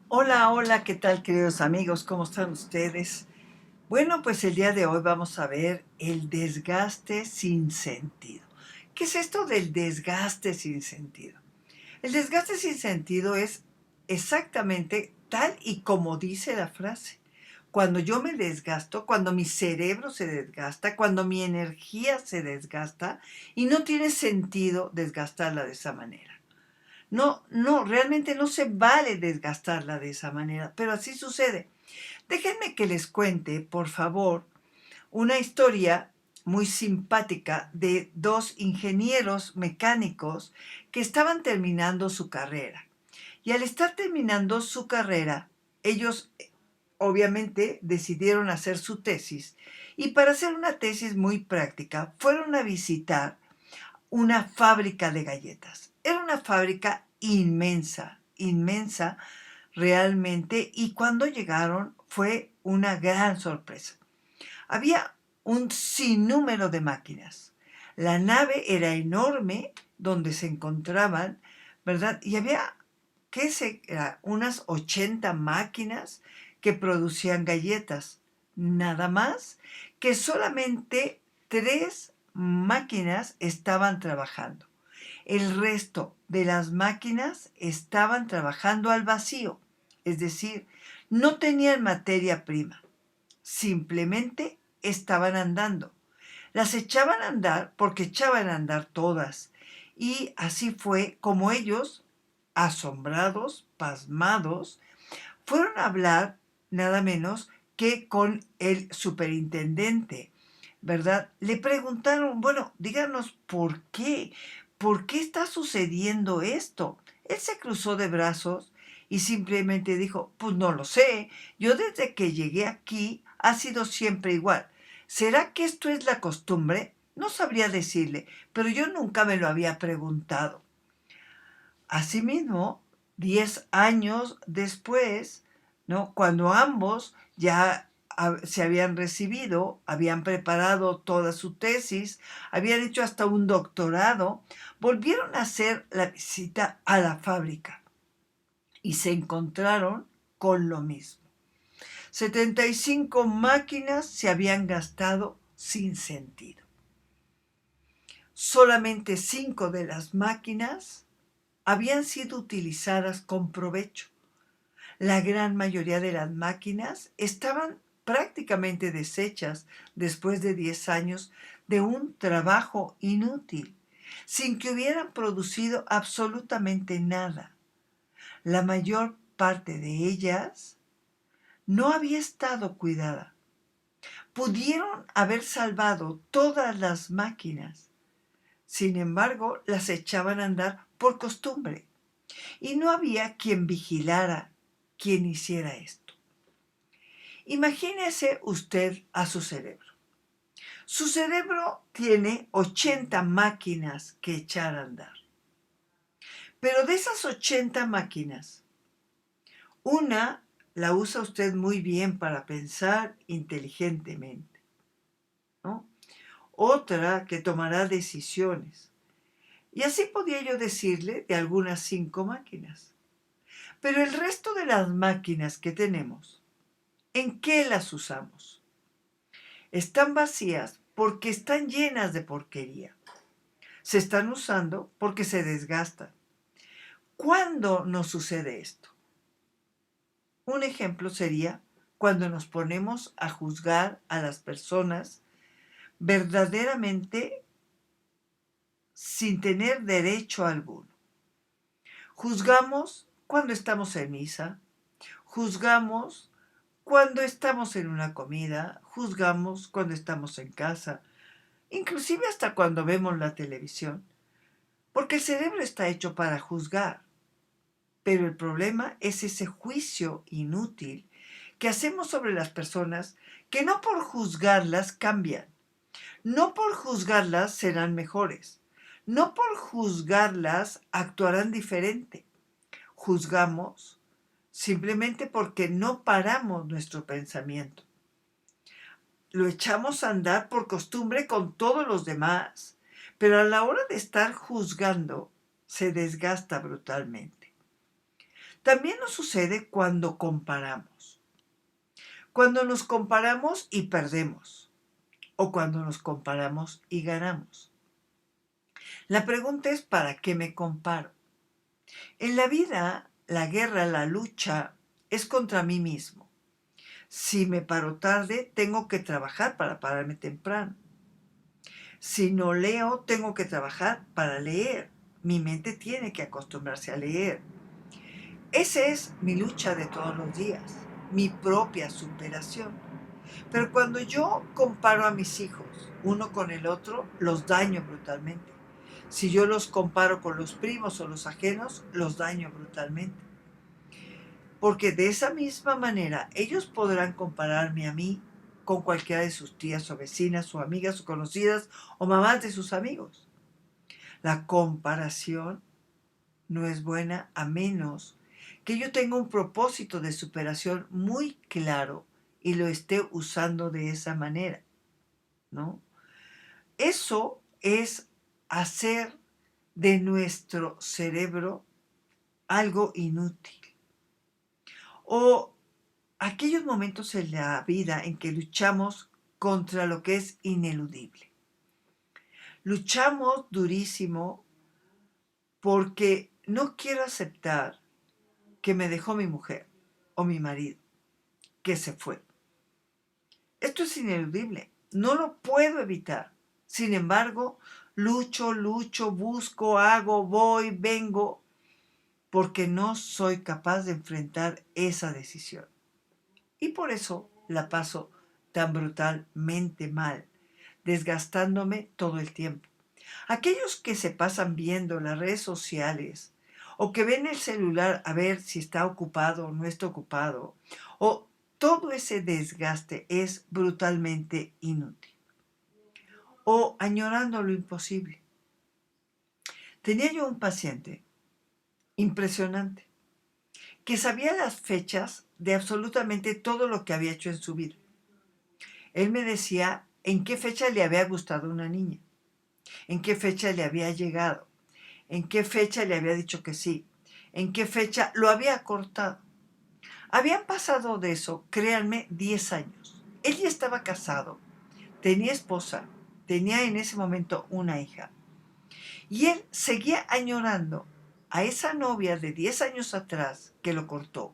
Hola, hola, ¿qué tal, queridos amigos? ¿Cómo están ustedes? Bueno, pues el día de hoy vamos a ver el desgaste sin sentido. ¿Qué es esto del desgaste sin sentido? El desgaste sin sentido es exactamente tal y como dice la frase. Cuando yo me desgasto, cuando mi cerebro se desgasta, cuando mi energía se desgasta y no tiene sentido desgastarla de esa manera. No, no, realmente no se vale desgastarla de esa manera, pero así sucede. Déjenme que les cuente, por favor, una historia muy simpática de dos ingenieros mecánicos que estaban terminando su carrera. Y al estar terminando su carrera, ellos obviamente decidieron hacer su tesis. Y para hacer una tesis muy práctica, fueron a visitar una fábrica de galletas. Era una fábrica inmensa, inmensa realmente, y cuando llegaron fue una gran sorpresa. Había un sinnúmero de máquinas. La nave era enorme donde se encontraban, ¿verdad? Y había, qué sé, unas 80 máquinas que producían galletas. Nada más que solamente tres máquinas estaban trabajando. El resto de las máquinas estaban trabajando al vacío, es decir, no tenían materia prima, simplemente estaban andando. Las echaban a andar porque echaban a andar todas. Y así fue como ellos, asombrados, pasmados, fueron a hablar nada menos que con el superintendente, ¿verdad? Le preguntaron, bueno, díganos por qué está sucediendo esto. Él se cruzó de brazos y simplemente dijo, pues no lo sé, yo desde que llegué aquí ha sido siempre igual. ¿Será que esto es la costumbre? No sabría decirle, pero yo nunca me lo había preguntado. Asimismo, 10 años después, ¿no? Cuando ambos ya se habían recibido, habían preparado toda su tesis, habían hecho hasta un doctorado, volvieron a hacer la visita a la fábrica y se encontraron con lo mismo. 75 máquinas se habían gastado sin sentido. Solamente 5 de las máquinas habían sido utilizadas con provecho. La gran mayoría de las máquinas estaban prácticamente deshechas después de 10 años de un trabajo inútil, sin que hubieran producido absolutamente nada. La mayor parte de ellas no había estado cuidada. Pudieron haber salvado todas las máquinas. Sin embargo, las echaban a andar por costumbre. Y no había quien vigilara, quien hiciera esto. Imagínese usted a su cerebro. Su cerebro tiene 80 máquinas que echar a andar. Pero de esas 80 máquinas, una la usa usted muy bien para pensar inteligentemente, ¿no? Otra que tomará decisiones. Y así podía yo decirle de algunas 5 máquinas. Pero el resto de las máquinas que tenemos, ¿en qué las usamos? Están vacías porque están llenas de porquería. Se están usando porque se desgastan. ¿Cuándo nos sucede esto? Un ejemplo sería cuando nos ponemos a juzgar a las personas verdaderamente sin tener derecho alguno. Juzgamos cuando estamos en misa, juzgamos cuando estamos en una comida, juzgamos cuando estamos en casa, inclusive hasta cuando vemos la televisión, porque el cerebro está hecho para juzgar. Pero el problema es ese juicio inútil que hacemos sobre las personas que no por juzgarlas cambian, no por juzgarlas serán mejores, no por juzgarlas actuarán diferente. Juzgamos simplemente porque no paramos nuestro pensamiento. Lo echamos a andar por costumbre con todos los demás, pero a la hora de estar juzgando se desgasta brutalmente. También nos sucede cuando comparamos. Cuando nos comparamos y perdemos. O cuando nos comparamos y ganamos. La pregunta es, ¿para qué me comparo? En la vida, la guerra, la lucha, es contra mí mismo. Si me paro tarde, tengo que trabajar para pararme temprano. Si no leo, tengo que trabajar para leer. Mi mente tiene que acostumbrarse a leer. Esa es mi lucha de todos los días, mi propia superación. Pero cuando yo comparo a mis hijos uno con el otro, los daño brutalmente. Si yo los comparo con los primos o los ajenos, los daño brutalmente. Porque de esa misma manera ellos podrán compararme a mí con cualquiera de sus tías o vecinas o amigas o conocidas o mamás de sus amigos. La comparación no es buena a menos que yo tenga un propósito de superación muy claro y lo esté usando de esa manera, ¿no? Eso es hacer de nuestro cerebro algo inútil. O aquellos momentos en la vida en que luchamos contra lo que es ineludible. Luchamos durísimo porque no quiero aceptar que me dejó mi mujer o mi marido, que se fue. Esto es ineludible, no lo puedo evitar. Sin embargo, lucho, busco, hago, voy, vengo, porque no soy capaz de enfrentar esa decisión. Y por eso la paso tan brutalmente mal, desgastándome todo el tiempo. Aquellos que se pasan viendo las redes sociales o que ven el celular a ver si está ocupado o no está ocupado, o todo ese desgaste es brutalmente inútil. O añorando lo imposible. Tenía yo un paciente impresionante que sabía las fechas de absolutamente todo lo que había hecho en su vida. Él me decía en qué fecha le había gustado una niña, en qué fecha le había llegado, en qué fecha le había dicho que sí, en qué fecha lo había cortado. Habían pasado de eso, créanme, 10 años. Él ya estaba casado, tenía esposa, tenía en ese momento una hija. Y él seguía añorando a esa novia de 10 años atrás que lo cortó.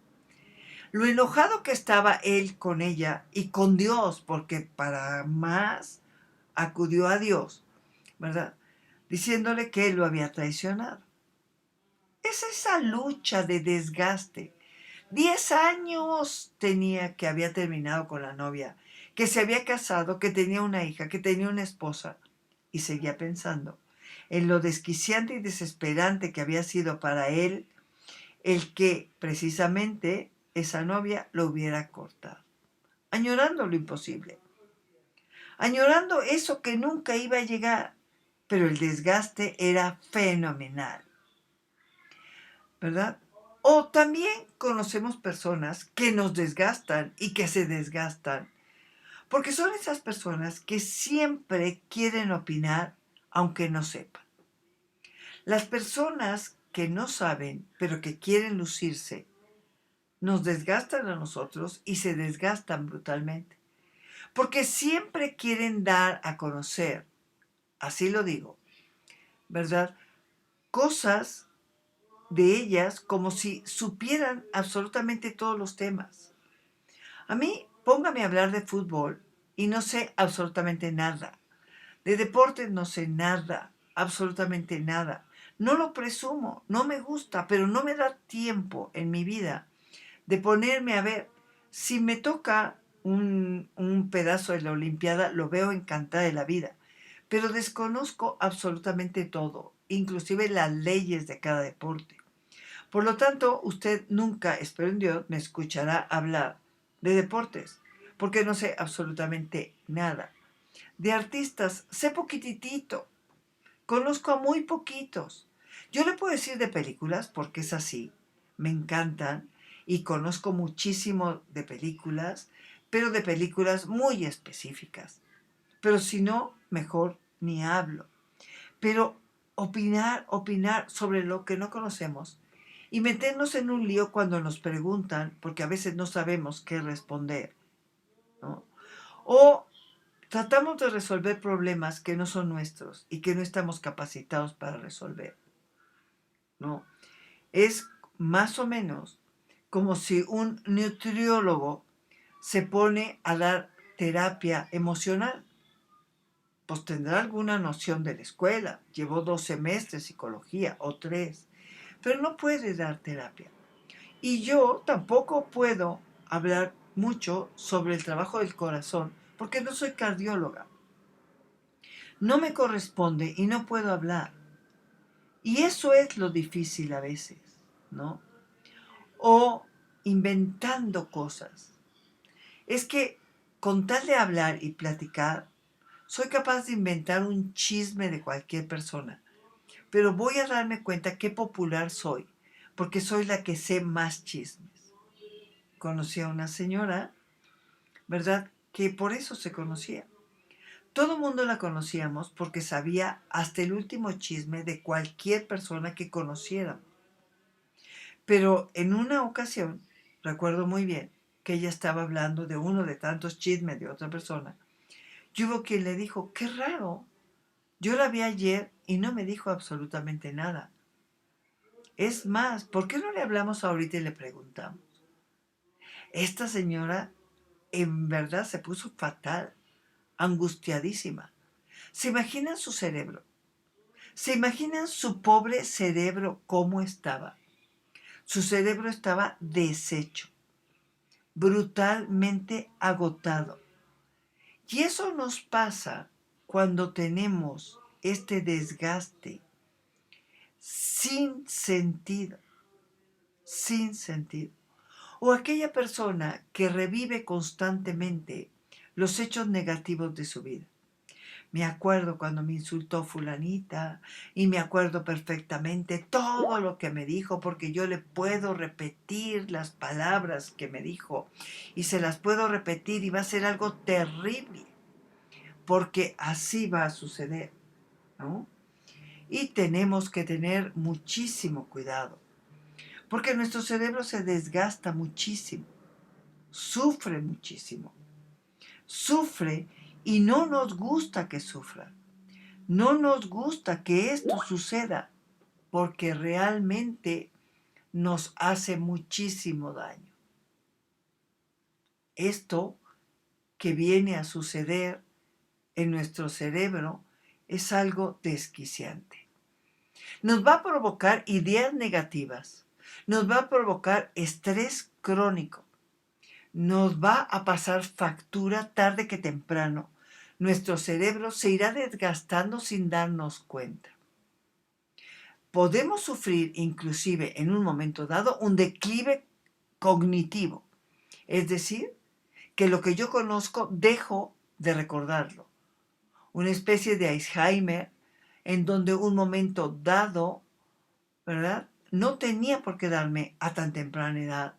Lo enojado que estaba él con ella y con Dios, porque para más acudió a Dios, ¿verdad? Diciéndole que él lo había traicionado. Es esa lucha de desgaste. 10 años tenía que había terminado con la novia, que se había casado, que tenía una hija, que tenía una esposa, y seguía pensando en lo desquiciante y desesperante que había sido para él el que precisamente esa novia lo hubiera cortado, añorando lo imposible, añorando eso que nunca iba a llegar, pero el desgaste era fenomenal, ¿verdad? O también conocemos personas que nos desgastan y que se desgastan, porque son esas personas que siempre quieren opinar aunque no sepan. Las personas que no saben, pero que quieren lucirse, nos desgastan a nosotros y se desgastan brutalmente. Porque siempre quieren dar a conocer, así lo digo, ¿verdad? Cosas de ellas como si supieran absolutamente todos los temas. A mí, póngame a hablar de fútbol y no sé absolutamente nada. De deportes no sé nada, absolutamente nada. No lo presumo, no me gusta, pero no me da tiempo en mi vida de ponerme a ver. Si me toca un pedazo de la Olimpiada, lo veo encantada de la vida, pero desconozco absolutamente todo, inclusive las leyes de cada deporte. Por lo tanto, usted nunca, espero en Dios, me escuchará hablar de deportes, porque no sé absolutamente nada. De artistas, sé poquitito, conozco a muy poquitos. Yo le puedo decir de películas, porque es así, me encantan y conozco muchísimo de películas, pero de películas muy específicas. Pero si no, mejor ni hablo. Pero opinar sobre lo que no conocemos y meternos en un lío cuando nos preguntan, porque a veces no sabemos qué responder, ¿no? O tratamos de resolver problemas que no son nuestros y que no estamos capacitados para resolver, ¿no? Es más o menos como si un nutriólogo se pone a dar terapia emocional. Pues tendrá alguna noción de la escuela, llevó 2 semestres psicología o 3, pero no puede dar terapia. Y yo tampoco puedo hablar mucho sobre el trabajo del corazón porque no soy cardióloga. No me corresponde y no puedo hablar. Y eso es lo difícil a veces, ¿no? O inventando cosas. Es que con tal de hablar y platicar, soy capaz de inventar un chisme de cualquier persona. Pero voy a darme cuenta qué popular soy, porque soy la que sé más chismes. Conocí a una señora, ¿verdad? Que por eso se conocía. Todo el mundo la conocíamos porque sabía hasta el último chisme de cualquier persona que conociéramos. Pero en una ocasión, recuerdo muy bien, que ella estaba hablando de uno de tantos chismes de otra persona, y hubo quien le dijo, qué raro, yo la vi ayer y no me dijo absolutamente nada. Es más, ¿por qué no le hablamos ahorita y le preguntamos? Esta señora en verdad se puso fatal, angustiadísima. ¿Se imaginan su cerebro? ¿Se imaginan su pobre cerebro cómo estaba? Su cerebro estaba deshecho, brutalmente agotado. Y eso nos pasa cuando tenemos este desgaste sin sentido, sin sentido. O aquella persona que revive constantemente los hechos negativos de su vida. Me acuerdo cuando me insultó fulanita y me acuerdo perfectamente todo lo que me dijo porque yo le puedo repetir las palabras que me dijo y se las puedo repetir y va a ser algo terrible porque así va a suceder, ¿no? Y tenemos que tener muchísimo cuidado porque nuestro cerebro se desgasta muchísimo, sufre muchísimo, sufre y no nos gusta que sufra. No nos gusta que esto suceda porque realmente nos hace muchísimo daño. Esto que viene a suceder en nuestro cerebro es algo desquiciante. Nos va a provocar ideas negativas, nos va a provocar estrés crónico, nos va a pasar factura tarde que temprano. Nuestro cerebro se irá desgastando sin darnos cuenta. Podemos sufrir inclusive en un momento dado un declive cognitivo, es decir, que lo que yo conozco dejo de recordarlo, una especie de Alzheimer en donde un momento dado, ¿verdad? No tenía por qué darme a tan temprana edad,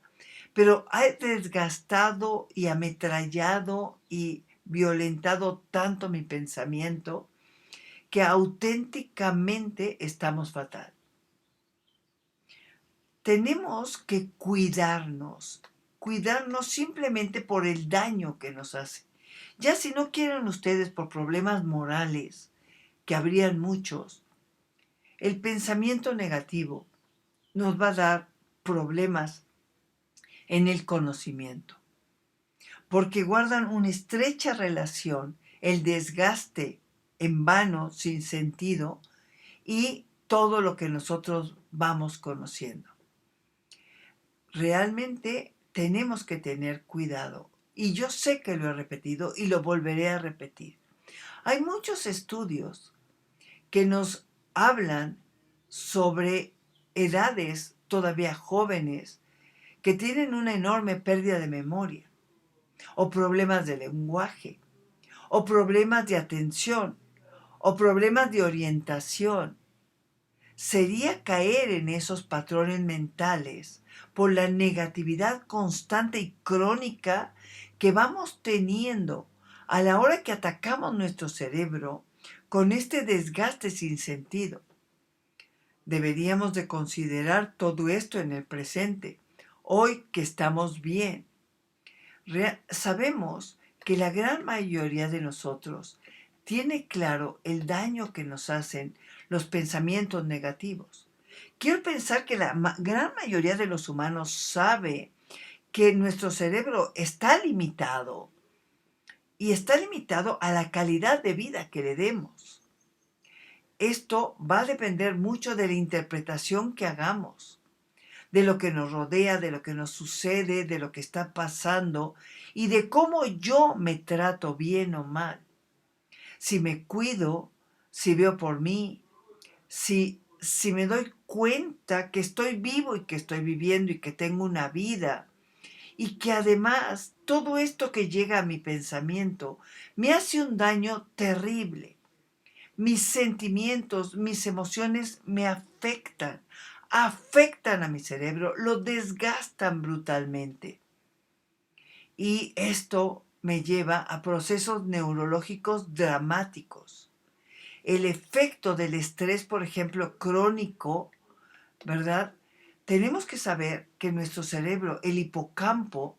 pero ha desgastado y ametrallado y violentado tanto mi pensamiento que auténticamente estamos fatal. Tenemos que cuidarnos simplemente por el daño que nos hace. Ya si no quieren ustedes por problemas morales, que habrían muchos, el pensamiento negativo nos va a dar problemas en el conocimiento, porque guardan una estrecha relación el desgaste en vano, sin sentido, y todo lo que nosotros vamos conociendo. Realmente tenemos que tener cuidado. Y yo sé que lo he repetido y lo volveré a repetir. Hay muchos estudios que nos hablan sobre edades todavía jóvenes que tienen una enorme pérdida de memoria, o problemas de lenguaje, o problemas de atención, o problemas de orientación. Sería caer en esos patrones mentales por la negatividad constante y crónica que vamos teniendo a la hora que atacamos nuestro cerebro con este desgaste sin sentido. Deberíamos de considerar todo esto en el presente, hoy que estamos bien. Sabemos que la gran mayoría de nosotros tiene claro el daño que nos hacen los pensamientos negativos. Quiero pensar que la gran mayoría de los humanos sabe que nuestro cerebro está limitado y está limitado a la calidad de vida que le demos. Esto va a depender mucho de la interpretación que hagamos, de lo que nos rodea, de lo que nos sucede, de lo que está pasando y de cómo yo me trato bien o mal. Si me cuido, si veo por mí, si me doy cuenta que estoy vivo y que estoy viviendo y que tengo una vida y que además todo esto que llega a mi pensamiento me hace un daño terrible. Mis sentimientos, mis emociones me afectan a mi cerebro, lo desgastan brutalmente. Y esto me lleva a procesos neurológicos dramáticos. El efecto del estrés, por ejemplo, crónico, ¿verdad? Tenemos que saber que nuestro cerebro, el hipocampo,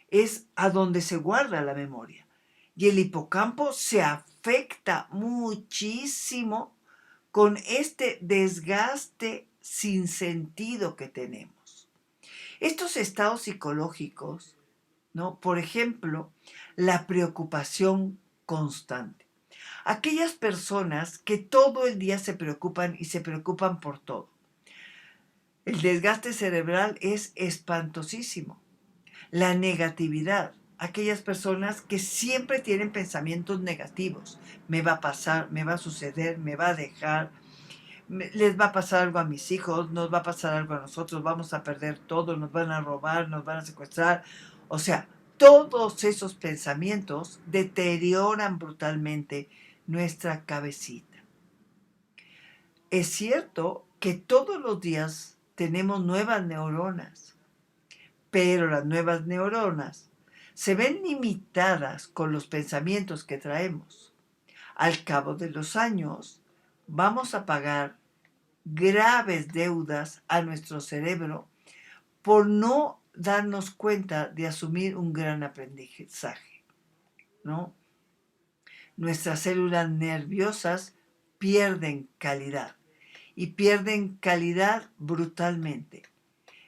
es a donde se guarda la memoria. Y el hipocampo se afecta muchísimo con este desgaste sin sentido que tenemos. Estos estados psicológicos, ¿no? Por ejemplo, la preocupación constante. Aquellas personas que todo el día se preocupan y se preocupan por todo. El desgaste cerebral es espantosísimo. La negatividad. Aquellas personas que siempre tienen pensamientos negativos. Me va a pasar, me va a suceder, me va a dejar, les va a pasar algo a mis hijos, nos va a pasar algo a nosotros, vamos a perder todo, nos van a robar, nos van a secuestrar. O sea, todos esos pensamientos deterioran brutalmente nuestra cabecita. Es cierto que todos los días tenemos nuevas neuronas, pero las nuevas neuronas se ven limitadas con los pensamientos que traemos. Al cabo de los años, vamos a pagar graves deudas a nuestro cerebro por no darnos cuenta de asumir un gran aprendizaje, ¿no? Nuestras células nerviosas pierden calidad y pierden calidad brutalmente.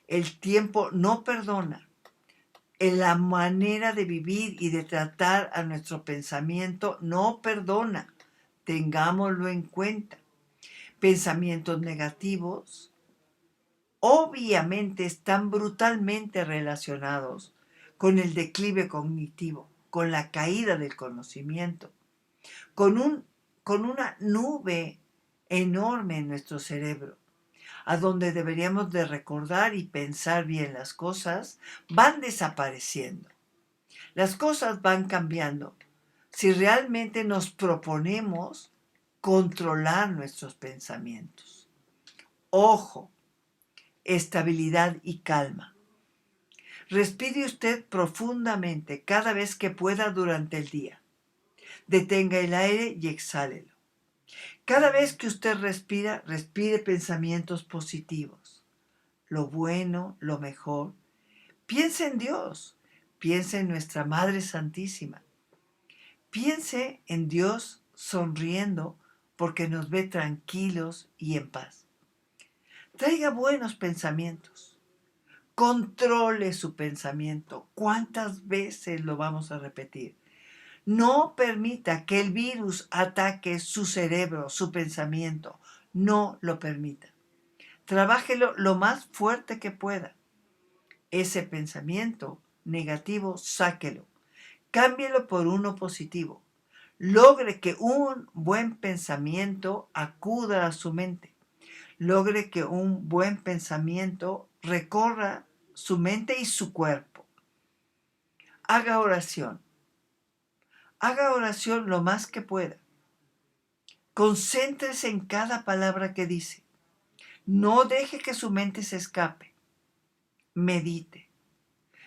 El tiempo no perdona. En la manera de vivir y de tratar a nuestro pensamiento no perdona. Tengámoslo en cuenta. Pensamientos negativos obviamente están brutalmente relacionados con el declive cognitivo, con la caída del conocimiento, con una nube enorme en nuestro cerebro, a donde deberíamos de recordar y pensar bien las cosas, van desapareciendo. Las cosas van cambiando si realmente nos proponemos controlar nuestros pensamientos. Ojo, estabilidad y calma. Respire usted profundamente cada vez que pueda durante el día. Detenga el aire y exhálelo. Cada vez que usted respira, respire pensamientos positivos. Lo bueno, lo mejor. Piense en Dios. Piense en nuestra Madre Santísima. Piense en Dios sonriendo porque nos ve tranquilos y en paz. Traiga buenos pensamientos. Controle su pensamiento. ¿Cuántas veces lo vamos a repetir? No permita que el virus ataque su cerebro, su pensamiento. No lo permita. Trabájelo lo más fuerte que pueda. Ese pensamiento negativo, sáquelo. Cámbielo por uno positivo. Logre que un buen pensamiento acuda a su mente. Logre que un buen pensamiento recorra su mente y su cuerpo. Haga oración. Haga oración lo más que pueda. Concéntrese en cada palabra que dice. No deje que su mente se escape. Medite.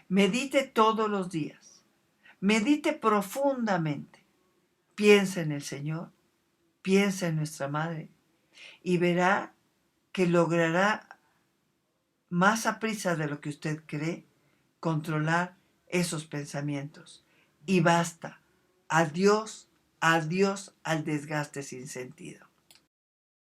Medite todos los días. Medite profundamente. Piensa en el Señor. Piensa en nuestra Madre. Y verá que logrará más a prisa de lo que usted cree controlar esos pensamientos. Y basta. Adiós, adiós al desgaste sin sentido.